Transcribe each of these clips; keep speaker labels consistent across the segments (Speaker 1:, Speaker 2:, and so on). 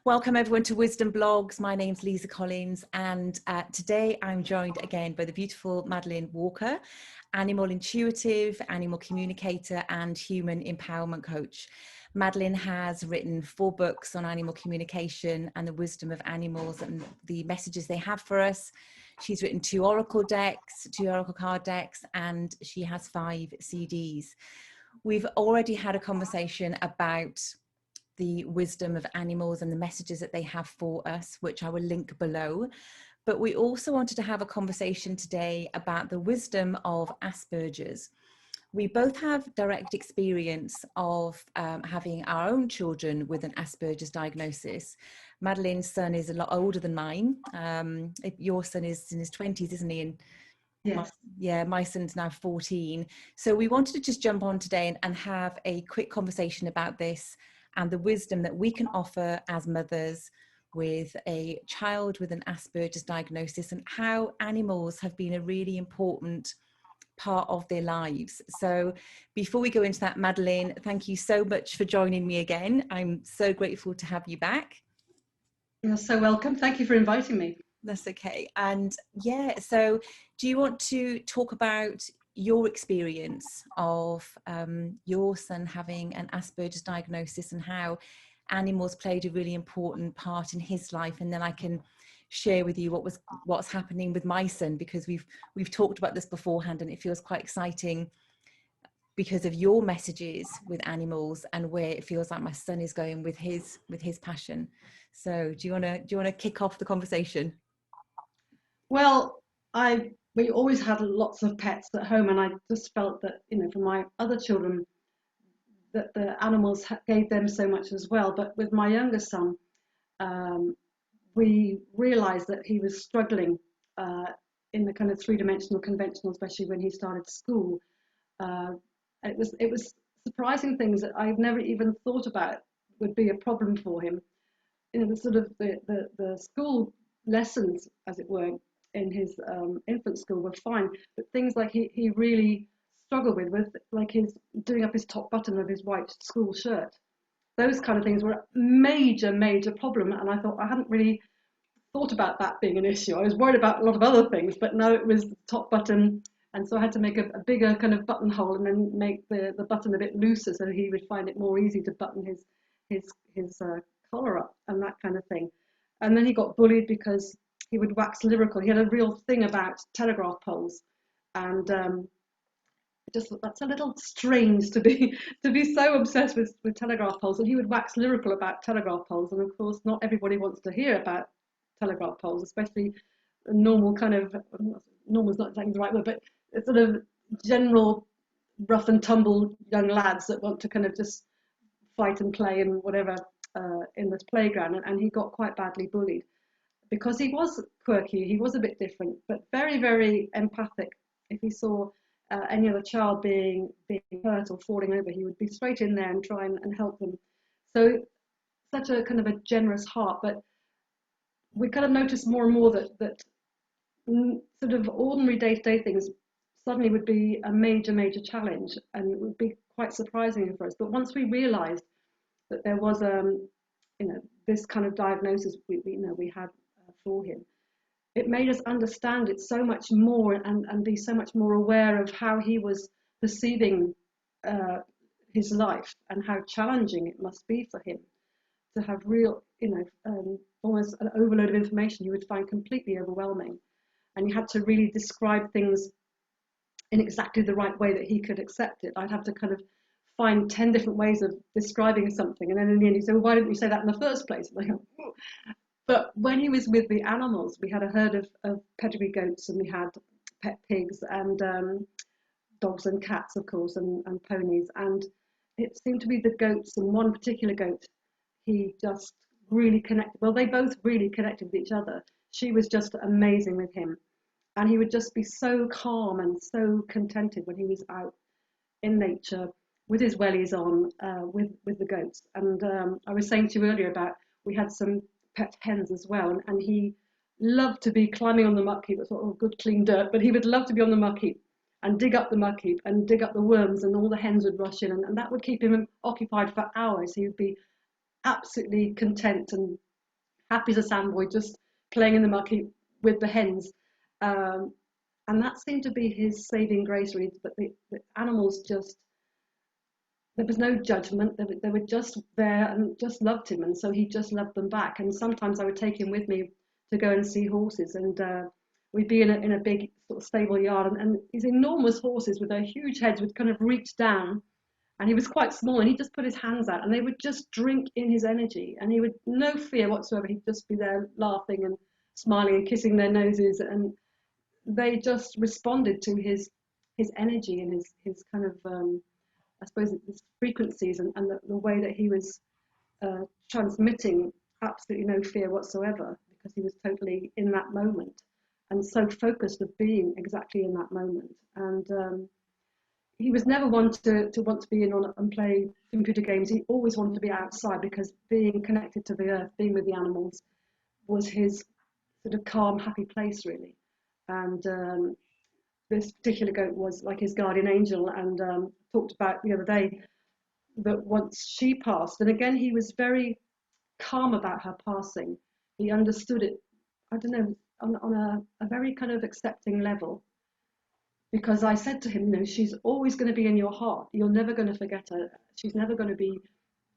Speaker 1: Welcome everyone to Wisdom Blogs. My name's Liza Collins, and today I'm joined again by the beautiful Madeleine Walker, animal intuitive, animal communicator and human empowerment coach. Madeleine has written 4 books on animal communication and the wisdom of animals and the messages they have for us. She's written 2 oracle card decks, and she has 5 CDs. We've already had a conversation about the wisdom of animals and the messages that they have for us, which I will link below. But we also wanted to have a conversation today about the wisdom of Asperger's. We both have direct experience of having our own children with an Asperger's diagnosis. Madeleine's son is a lot older than mine. Your son is in his 20s, isn't he? And
Speaker 2: yes.
Speaker 1: my son's now 14. So we wanted to just jump on today and have a quick conversation about this and the wisdom that we can offer as mothers with a child with an Asperger's diagnosis, and how animals have been a really important part of their lives. So before we go into that, Madeleine, thank you so much for joining me again. I'm so grateful to have you back.
Speaker 2: You're so welcome. Thank you for inviting me.
Speaker 1: That's okay. And yeah, so do you want to talk about your experience of your son having an Asperger's diagnosis and how animals played a really important part in his life, and then I can share with you what's happening with my son, because we've talked about this beforehand, and it feels quite exciting because of your messages with animals and where it feels like my son is going with his passion. So do you want to kick off the conversation?
Speaker 2: Well, we always had lots of pets at home, and I just felt that, for my other children, that the animals gave them so much as well. But with my younger son, we realized that he was struggling in the kind of 3-dimensional conventional, especially when he started school. It was surprising things that I've never even thought about would be a problem for him. The sort of the school lessons, as it were, in his infant school were fine, but things like he really struggled with like his doing up his top button of his white school shirt. Those kind of things were a major problem, and I thought I hadn't really thought about that being an issue. I was worried about a lot of other things, but no, it was the top button, and so I had to make a bigger kind of buttonhole and then make the button a bit looser so he would find it more easy to button his collar up and that kind of thing. And then he got bullied because he would wax lyrical. He had a real thing about telegraph poles, and just that's a little strange to be so obsessed with telegraph poles. And he would wax lyrical about telegraph poles, and of course, not everybody wants to hear about telegraph poles, especially normal kind of, normal is not exactly the right word, but sort of general rough and tumble young lads that want to kind of just fight and play and whatever in this playground. And he got quite badly bullied because he was quirky, he was a bit different, but very empathic. If he saw any other child being hurt or falling over, he would be straight in there and try and help them. So such a kind of a generous heart. But we kind of noticed more and more that sort of ordinary day-to-day things suddenly would be a major challenge, and it would be quite surprising for us. But once we realized that there was this kind of diagnosis we had for him, it made us understand it so much more, and be so much more aware of how he was perceiving his life and how challenging it must be for him to have real, almost an overload of information you would find completely overwhelming. And you had to really describe things in exactly the right way that he could accept it. I'd have to kind of find 10 different ways of describing something, and then in the end you say, well, why didn't you say that in the first place? But when he was with the animals, we had a herd of pedigree goats, and we had pet pigs, and dogs and cats, of course, and ponies. And it seemed to be the goats, and one particular goat, he just really connected. Well, they both really connected with each other. She was just amazing with him, and he would just be so calm and so contented when he was out in nature with his wellies on, with the goats. And I was saying to you earlier about, we had some pet hens as well, and he loved to be climbing on the muck heap. It's sort of good clean dirt, but he would love to be on the muck heap and dig up the muck heap and dig up the worms, and all the hens would rush in, and that would keep him occupied for hours. He would be absolutely content and happy as a sandboy, just playing in the muck heap with the hens. And that seemed to be his saving grace, really. But the animals just, there was no judgment. They were just there and just loved him, and so he just loved them back. And sometimes I would take him with me to go and see horses, and we'd be in a big sort of stable yard, and these enormous horses with their huge heads would kind of reach down, and he was quite small, and he'd just put his hands out, and they would just drink in his energy, and he would, no fear whatsoever, he'd just be there laughing and smiling and kissing their noses, and they just responded to his energy and his kind of I suppose his frequencies, and the way that he was transmitting absolutely no fear whatsoever, because he was totally in that moment and so focused of being exactly in that moment. And he was never one to want to be in on and play computer games. He always wanted to be outside, because being connected to the earth, being with the animals, was his sort of calm, happy place, really. And this particular goat was like his guardian angel, and talked about the other day that once she passed, and again he was very calm about her passing. He understood it, I don't know, on a very kind of accepting level, because I said to him, she's always going to be in your heart. You're never going to forget her. She's never going to be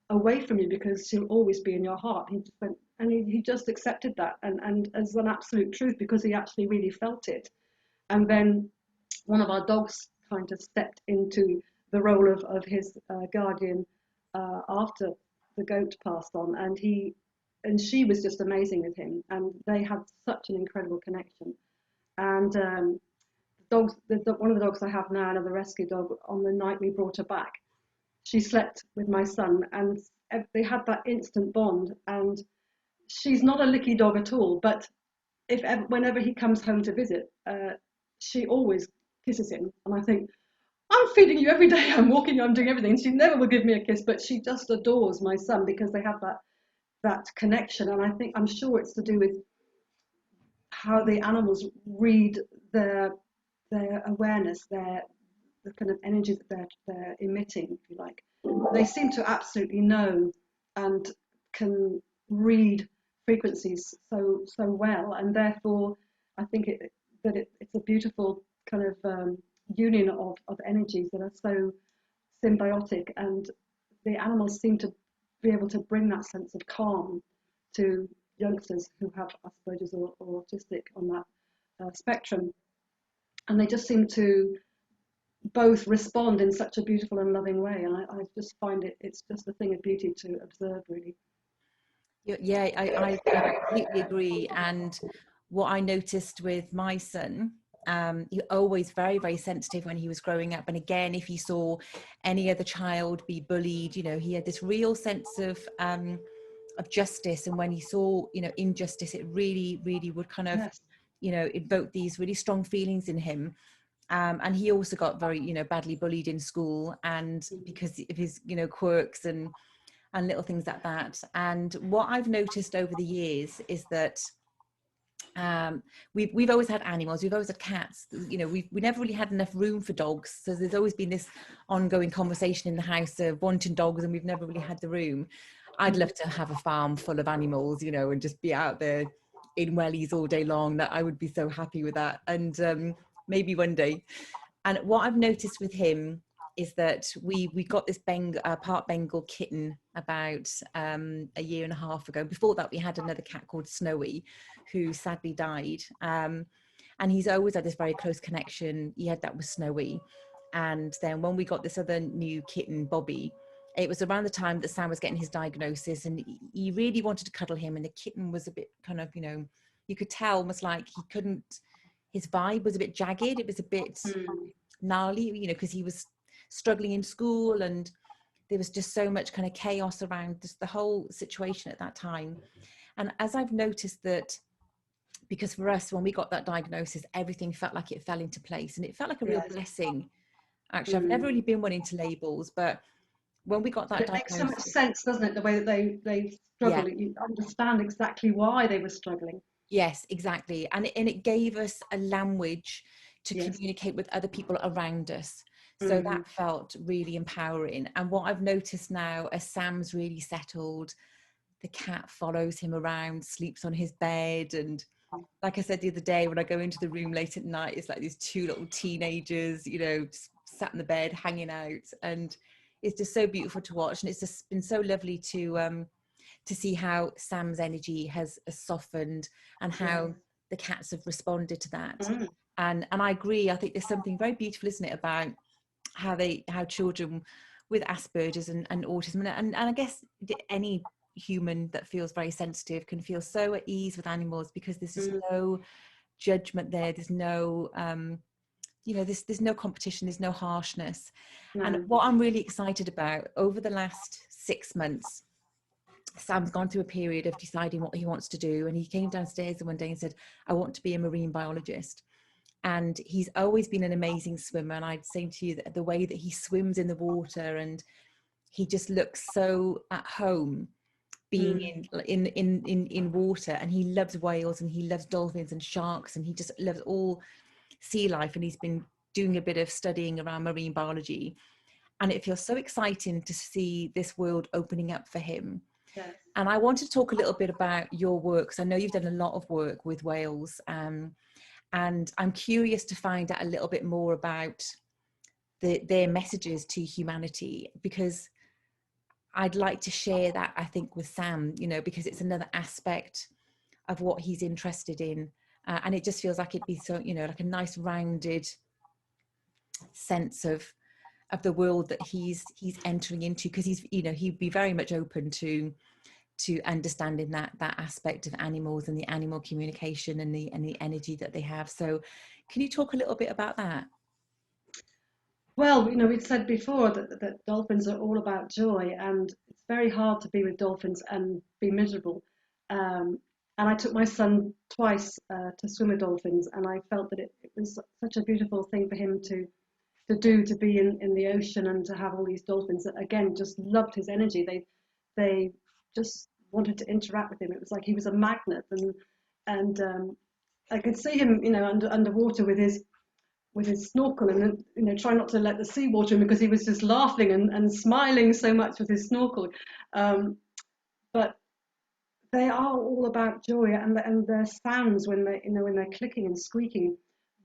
Speaker 2: away from you, because she'll always be in your heart. He just went, and he just accepted that, and as an absolute truth, because he actually really felt it. And then one of our dogs kind of stepped into the role of his guardian after the goat passed on, and she was just amazing with him, and they had such an incredible connection. And one of the dogs I have now, another rescue dog, on the night we brought her back, she slept with my son, and they had that instant bond. And she's not a licky dog at all, but whenever he comes home to visit, she always kisses him, and I think, I'm feeding you every day, I'm walking you, I'm doing everything, and she never will give me a kiss, but she just adores my son, because they have that connection. And I'm sure it's to do with how the animals read their awareness, the kind of energy that they're emitting, if you like. They seem to absolutely know and can read frequencies so well, and therefore I think it's a beautiful kind of union of energies that are so symbiotic, and the animals seem to be able to bring that sense of calm to youngsters who have Aspergers or autistic on that spectrum, and they just seem to both respond in such a beautiful and loving way. And I just find it's just a thing of beauty to observe, really.
Speaker 1: Yeah, I completely agree. And what I noticed with my son, he always very, very sensitive when he was growing up. And again, if he saw any other child be bullied, he had this real sense of justice. And when he saw, injustice, it really, really would kind of,
Speaker 2: Yes.
Speaker 1: evoke these really strong feelings in him. And he also got very, badly bullied in school, and because of his, quirks and little things like that. And what I've noticed over the years is that we've always had animals. We've always had cats. We never really had enough room for dogs. So there's always been this ongoing conversation in the house of wanting dogs, and we've never really had the room. I'd love to have a farm full of animals, and just be out there in wellies all day long. That I would be so happy with that. And maybe one day. And what I've noticed with him is that we got this part Bengal kitten about a year and a half ago. Before that, we had another cat called Snowy, who sadly died. And he's always had this very close connection. He had that with Snowy. And then when we got this other new kitten, Bobby, it was around the time that Sam was getting his diagnosis, and he really wanted to cuddle him. And the kitten was a bit kind of, you could tell almost like he couldn't, his vibe was a bit jagged. It was a bit gnarly, because he was struggling in school, and there was just so much kind of chaos around just the whole situation at that time. And as I've noticed that, because for us, when we got that diagnosis, everything felt like it fell into place, and it felt like a real blessing. Actually, I've never really been one into labels, but when we got that diagnosis,
Speaker 2: makes so much sense, doesn't it? The way that they struggled, you understand exactly why they were struggling.
Speaker 1: Yes, exactly. And it gave us a language to
Speaker 2: Yes.
Speaker 1: communicate with other people around us. So
Speaker 2: Mm.
Speaker 1: that felt really empowering. And what I've noticed now, as Sam's really settled, the cat follows him around, sleeps on his bed. And like I said the other day, when I go into the room late at night, it's like these two little teenagers, you know, just sat in the bed, hanging out. And it's just so beautiful to watch. And it's just been so lovely to see how Sam's energy has softened, and how the cats have responded to that.
Speaker 2: Mm.
Speaker 1: And I agree. I think there's something very beautiful, isn't it, about how children with Asperger's and autism, and I guess any human that feels very sensitive can feel so at ease with animals, because there's just no judgment there. There's no you know, there's no competition, there's no harshness.
Speaker 2: No.
Speaker 1: And what I'm really excited about, over the last 6 months, Sam's gone through a period of deciding what he wants to do, and he came downstairs one day and said, I want to be a marine biologist. And he's always been an amazing swimmer, and I'd say to you that the way that he swims in the water, and he just looks so at home being in water. And he loves whales, and he loves dolphins and sharks, and he just loves all sea life. And he's been doing a bit of studying around marine biology, and it feels so exciting to see this world opening up for him.
Speaker 2: Yes.
Speaker 1: And I want to talk a little bit about your work, because I know you've done a lot of work with whales, and I'm curious to find out a little bit more about their messages to humanity, because I'd like to share that, I think, with Sam, you know, because it's another aspect of what he's interested in. And it just feels like it'd be so, you know, like a nice rounded sense of the world that he's entering into, because he's, you know, he'd be very much open to understanding that aspect of animals and the animal communication and the energy that they have. So can you talk a little bit about that?
Speaker 2: Well, you know, we'd said before that dolphins are all about joy, and it's very hard to be with dolphins and be miserable. And I took my son twice to swim with dolphins, and I felt that it was such a beautiful thing for him to do, to be in the ocean and to have all these dolphins that, again, just loved his energy. They just wanted to interact with him. It was like he was a magnet, and I could see him, you know, underwater with his snorkel, and, you know, try not to let the sea water in, because he was just laughing and smiling so much with his snorkel. But they are all about joy, and their sounds when they, you know, when they're clicking and squeaking,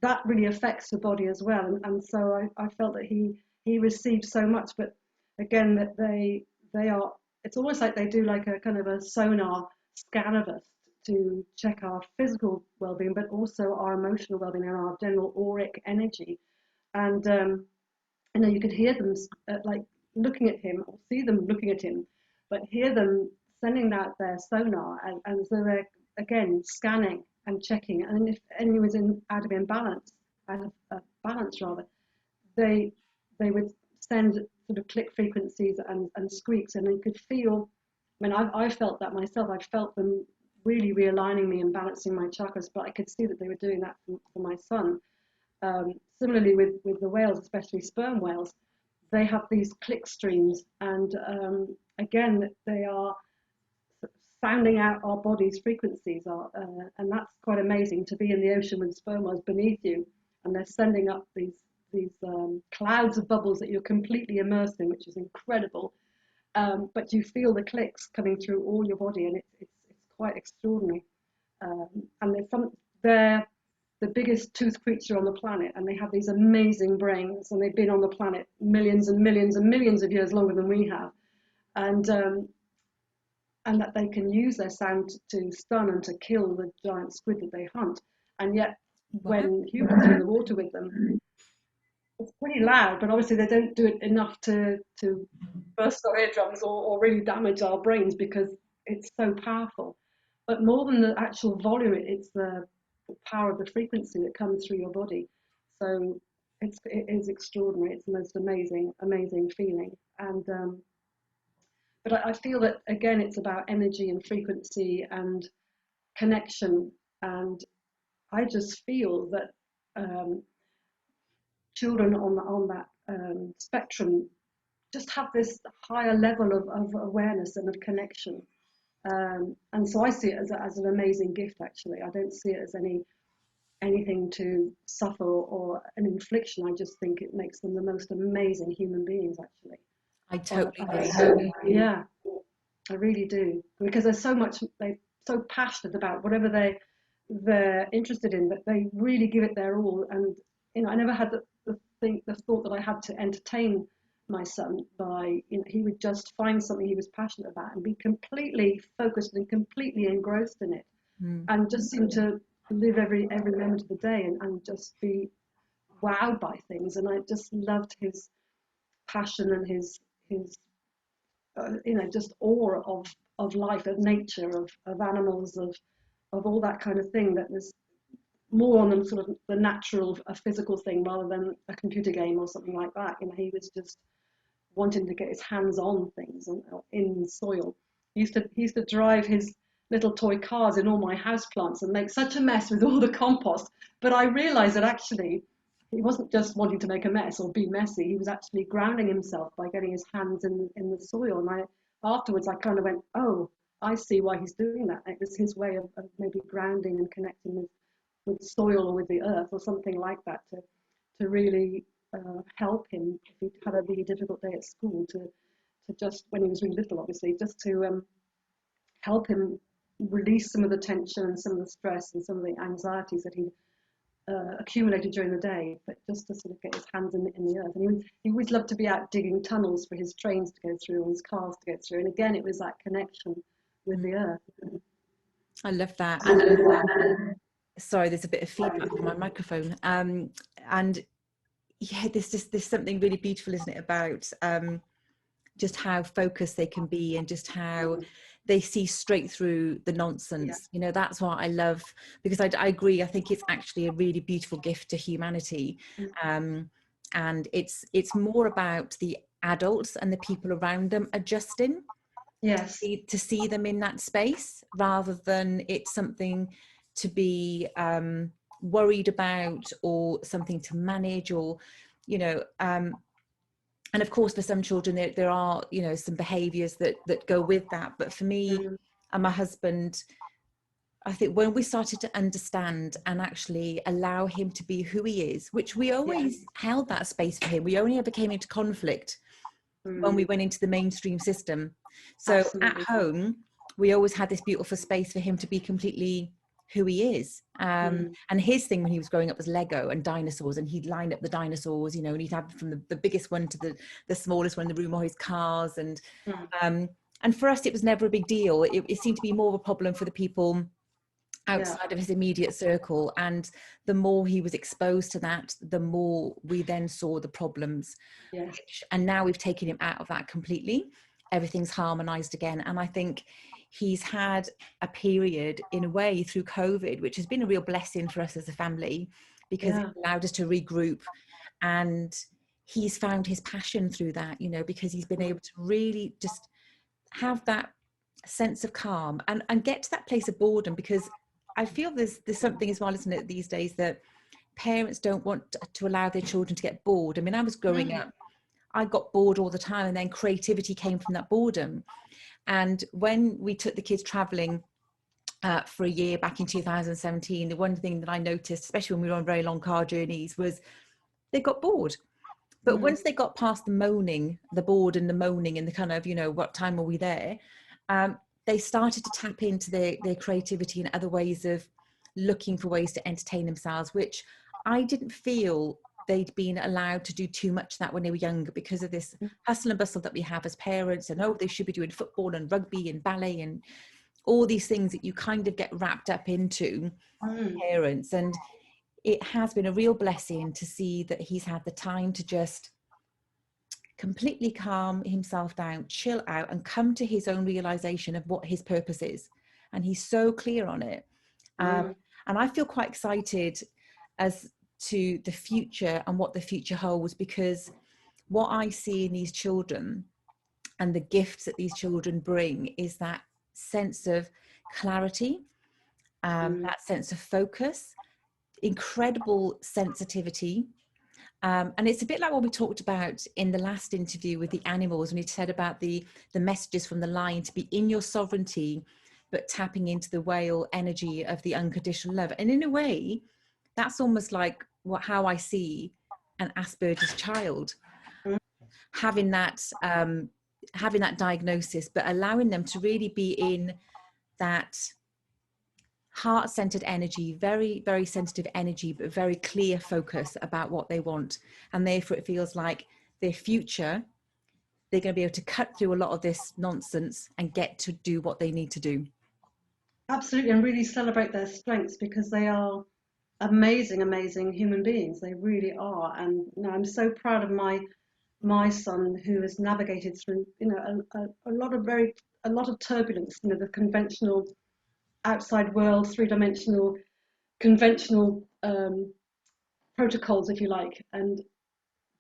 Speaker 2: that really affects the body as well. And so I felt that he received so much. But again, that they are, it's almost like they do like a kind of a sonar scan of us to check our physical well-being, but also our emotional well-being and our general auric energy. And you know, you could hear them like looking at him, or see them looking at him, but hear them sending out their sonar, and so they're, again, scanning and checking. And if anyone was out of imbalance, out of balance rather, they would send sort of click frequencies and squeaks, and you could feel. I mean, I felt that myself. I felt them really realigning me and balancing my chakras, but I could see that they were doing that for my son. Similarly with the whales, especially sperm whales, they have these click streams, and again, they are sounding out our body's frequencies, and that's quite amazing, to be in the ocean with sperm whales beneath you, and they're sending up these clouds of bubbles that you're completely immersed in, which is incredible. But you feel the clicks coming through all your body, and it's quite extraordinary. And they're the biggest toothed creature on the planet, and they have these amazing brains, and they've been on the planet millions and millions and millions of years longer than we have, and that they can use their sound to stun and to kill the giant squid that they hunt. And yet, when humans are in the water with them, it's pretty loud, but obviously they don't do it enough to burst our eardrums or really damage our brains, because it's so powerful. But more than the actual volume, it's the power of the frequency that comes through your body. So it is extraordinary. It's the most amazing feeling. And but I feel that, again, it's about energy and frequency and connection. And I just feel that children on that spectrum just have this higher level of awareness and of connection. And so I see it as an amazing gift, actually. I don't see it as anything to suffer or an infliction. I just think it makes them the most amazing human beings, actually.
Speaker 1: I totally agree.
Speaker 2: Yeah, I really do, because they're so passionate about whatever they're interested in, that they really give it their all. And I never had the thought that I had to entertain my son by, he would just find something he was passionate about and be completely focused and completely engrossed in it, and just seem to live every moment of the day, and just be wowed by things. And I just loved his passion and his just awe of life, of nature, of animals, of all that kind of thing, that was more on the sort of the natural, a physical thing, rather than a computer game or something like that. He was just wanting to get his hands on things in soil. He used to drive his little toy cars in all my houseplants and make such a mess with all the compost. But I realized that actually he wasn't just wanting to make a mess or be messy. He was actually grounding himself by getting his hands in the soil. And afterwards I kind of went, oh, I see why he's doing that. It was his way of maybe grounding and connecting with soil or with the earth or something like that, to really help him if he had a really difficult day at school, to just, when he was really little, obviously, just to help him release some of the tension and some of the stress and some of the anxieties that he accumulated during the day, but just to sort of get his hands in the earth. And he always loved to be out digging tunnels for his trains to go through, or his cars to go through. And again, it was that connection with the earth.
Speaker 1: I love that. And sorry, there's a bit of feedback on my microphone. And yeah, there's something really beautiful, isn't it, about just how focused they can be, and just how they see straight through the nonsense. That's what I love, because I agree. I think it's actually a really beautiful gift to humanity. And it's more about the adults and the people around them adjusting.
Speaker 2: Yes.
Speaker 1: To see them in that space, rather than it's something to be worried about, or something to manage, or and of course for some children there are some behaviors that go with that. But for me and my husband, I think when we started to understand and actually allow him to be who he is, which we always held that space for him, we only ever came into conflict when we went into the mainstream system. So Absolutely. At home, we always had this beautiful space for him to be completely who he is. And his thing when he was growing up was Lego and dinosaurs, and he'd line up the dinosaurs, and he'd have from the biggest one to the smallest one in the room, or his cars. And for us, it was never a big deal. It seemed to be more of a problem for the people outside of his immediate circle. And the more he was exposed to that, the more we then saw the problems. And now we've taken him out of that completely. Everything's harmonized again. And I think he's had a period, in a way, through COVID, which has been a real blessing for us as a family, because it allowed us to regroup. And he's found his passion through that, because he's been able to really just have that sense of calm and get to that place of boredom. Because I feel there's something as well, isn't it, these days, that parents don't want to allow their children to get bored. I mean, I was growing up, I got bored all the time, and then creativity came from that boredom. And when we took the kids traveling for a year back in 2017, the one thing that I noticed, especially when we were on very long car journeys, was they got bored. But once they got past the bored and the moaning and the kind of, what time are we there? They started to tap into their creativity and other ways of looking for ways to entertain themselves, which I didn't feel they'd been allowed to do too much of that when they were younger, because of this hustle and bustle that we have as parents. And they should be doing football and rugby and ballet and all these things that you kind of get wrapped up into, parents. And it has been a real blessing to see that he's had the time to just completely calm himself down, chill out, and come to his own realization of what his purpose is. And he's so clear on it. And I feel quite excited as to the future and what the future holds, because what I see in these children and the gifts that these children bring is that sense of clarity, that sense of focus, incredible sensitivity. And it's a bit like what we talked about in the last interview with the animals, when we said about the messages from the lion to be in your sovereignty, but tapping into the whale energy of the unconditional love. And in a way, that's almost like how I see an Asperger's child,
Speaker 2: Mm.
Speaker 1: having that diagnosis, but allowing them to really be in that heart-centered energy, very, very sensitive energy, but very clear focus about what they want. And therefore it feels like their future, they're going to be able to cut through a lot of this nonsense and get to do what they need to do.
Speaker 2: Absolutely, and really celebrate their strengths, because they are amazing, amazing human beings. They really are. And I'm so proud of my son, who has navigated through, a lot of turbulence, the conventional outside world, three-dimensional, conventional protocols, if you like. And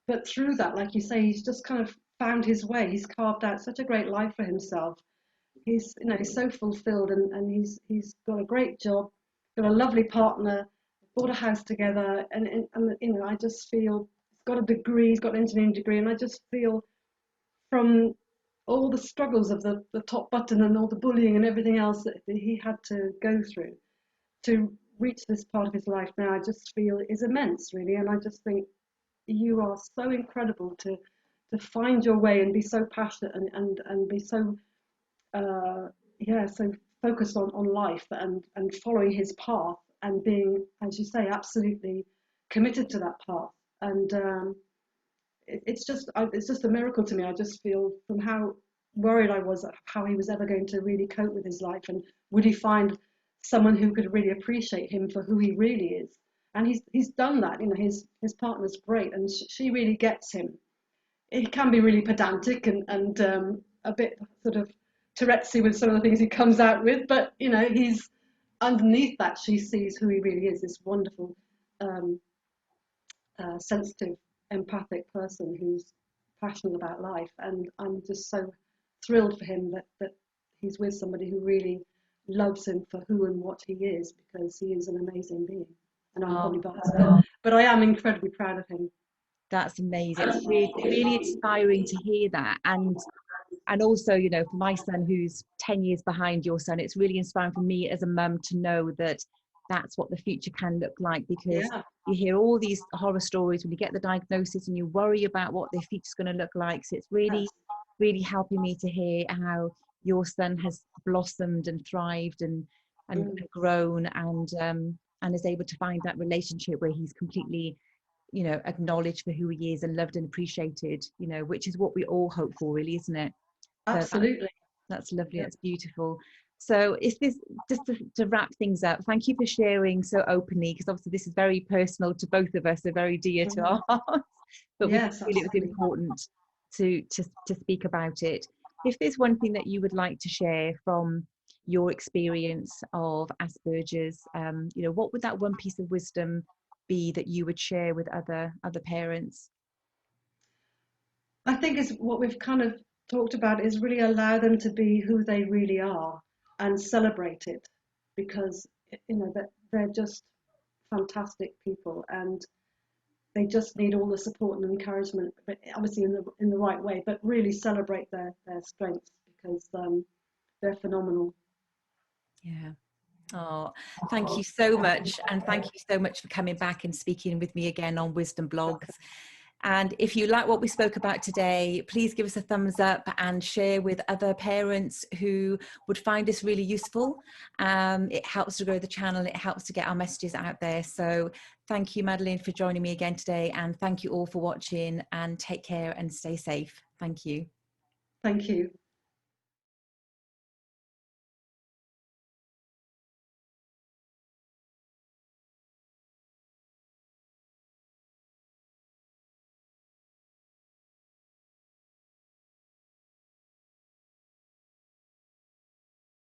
Speaker 2: but through that, like you say, he's just kind of found his way. He's carved out such a great life for himself. He's so fulfilled, and he's got a great job, got a lovely partner, bought a house together, and I just feel he's got a degree, he's got an engineering degree, and I just feel, from all the struggles of the top button and all the bullying and everything else that he had to go through to reach this part of his life now, I just feel is immense, really. And I just think you are so incredible to find your way and be so passionate, and be so so focused on life, and following his path, and being, as you say, absolutely committed to that path. And it's just a miracle to me. I just feel, from how worried I was how he was ever going to really cope with his life, and would he find someone who could really appreciate him for who he really is. And he's done that. His partner's great, and she really gets him. He can be really pedantic, and a bit sort of Tourette'sy with some of the things he comes out with, but he's underneath that, she sees who he really is, this wonderful, sensitive, empathic person who's passionate about life. And I'm just so thrilled for him that he's with somebody who really loves him for who and what he is, because he is an amazing being. And I'm probably biased, but I am incredibly proud of him.
Speaker 1: That's amazing. It's really, really inspiring to hear that. And also, for my son, who's 10 years behind your son, it's really inspiring for me as a mum to know that that's what the future can look like, because
Speaker 2: Yeah,
Speaker 1: you hear all these horror stories when you get the diagnosis and you worry about what their future's going to look like. So it's really,
Speaker 2: yes.
Speaker 1: really helping me to hear how your son has blossomed and thrived and
Speaker 2: Mm.
Speaker 1: grown, and is able to find that relationship where he's completely, acknowledged for who he is and loved and appreciated, which is what we all hope for, really, isn't it? So
Speaker 2: Absolutely.
Speaker 1: that's lovely.
Speaker 2: Yeah.
Speaker 1: That's beautiful. So is this, just to wrap things up, thank you for sharing so openly, because obviously this is very personal to both of us, so very dear to
Speaker 2: Mm.
Speaker 1: our hearts, but we
Speaker 2: Yes,
Speaker 1: feel it was
Speaker 2: absolutely.
Speaker 1: important to speak about it. If there's one thing that you would like to share from your experience of Asperger's, what would that one piece of wisdom be that you would share with other parents?
Speaker 2: I think is what we've kind of talked about, is really allow them to be who they really are, and celebrate it, because that they're just fantastic people, and they just need all the support and encouragement, but obviously in the right way, but really celebrate their strengths, because they're phenomenal.
Speaker 1: Yeah. Oh, thank you so much. And thank you so much for coming back and speaking with me again on Wisdom Blogs. And if you like what we spoke about today, please give us a thumbs up and share with other parents who would find this really useful. It helps to grow the channel. It helps to get our messages out there. So thank you, Madeleine, for joining me again today. And thank you all for watching, and take care and stay safe. Thank you.
Speaker 2: Thank you.